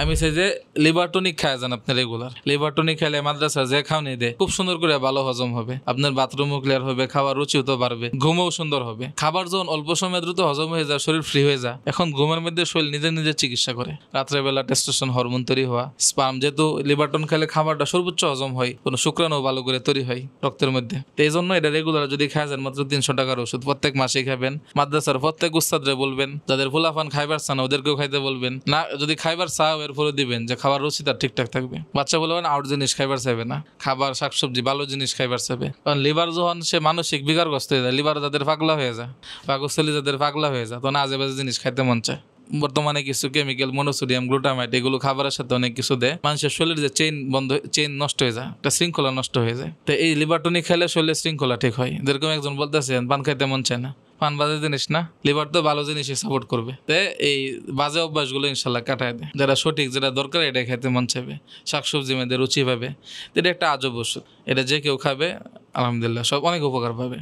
আমি চাই যে লিভার টনিক খায় যান আপনি রেগুলার। লিভার টনিক খেলে মাদ্রাসা যে খাওয়ানি দেয় খুব সুন্দর করে ভালো হজম হবে, আপনার বাথরুমও ক্লিয়ার হবে, খাওয়ার রুচিও তো বাড়বে, ঘুমও সুন্দর হবে। খাবার যখন অল্প সময় দ্রুত হজম হয়ে যায়, শরীর ফ্রি হয়ে যায়, এখন ঘুমের মধ্যে শরীর নিজে নিজে চিকিৎসা করে। রাত্রেবেলা টেস্টোস্টেরন হরমোন তৈরি হওয়া, স্পাম, যেহেতু লিভার টন খেলে খাবারটা সর্বোচ্চ হজম হয়, কোনো শুক্রাণু ভালো করে তৈরি হয় রক্তের মধ্যে। তো এই জন্য এটা রেগুলার যদি খায় যান, মাত্র 300 টাকার ওষুধ প্রত্যেক মাসে খাবেন। মাদ্রাসার প্রত্যেক উস্তাদরে বলবেন, যাদের ফুলাফান খাইবার চান ওদেরকেও খাইতে বলবেন, না যদি খাইবার চাও এর ফলে দিবেন যে খাবার রুচি তার ঠিকঠাক থাকবে। বাচ্চা বলবেন আউট জিনিস খাইবার চাইবে না, খাবার শাকসবজি ভালো জিনিস খাইবার চাইবে। কারণ লিভার যখন সে মানসিক বিকারগ্রস্ত হয়ে যায়, লিভার যাদের পাগলা হয়ে যায়, পাকস্থলী যাদের পাগলা হয়ে যায়, তখন আজে বাজে জিনিস খাইতে মন চায়। বর্তমানে কিছু কেমিক্যাল, মনোসোডিয়াম, গ্লুটামাইট, এগুলো খাবারের সাথে অনেক কিছু দেয়, মানুষের শরীরের যে চেইন নষ্ট হয়ে যায়, একটা শৃঙ্খলা নষ্ট হয়ে যায়। তো এই লিভার টনিক খেলে শরীরের শৃঙ্খলা ঠিক হয়। যেরকম একজন বলতেছেন পান খাইতে মন চায় না, পান বাজে জিনিস না, লিভার তো ভালো জিনিসই সাপোর্ট করবে। তো এই বাজে অভ্যাসগুলো ইনশাল্লাহ কাটায় দেয়, যেটা সঠিক, যেটা দরকার, এটা খাইতে মন চাইবে, শাকসবজি মেয়েদের রুচি পাবে। এটা একটা আজব ওষুধ, এটা যে কেউ খাবে আলহামদুলিল্লাহ সব অনেক উপকার পাবে।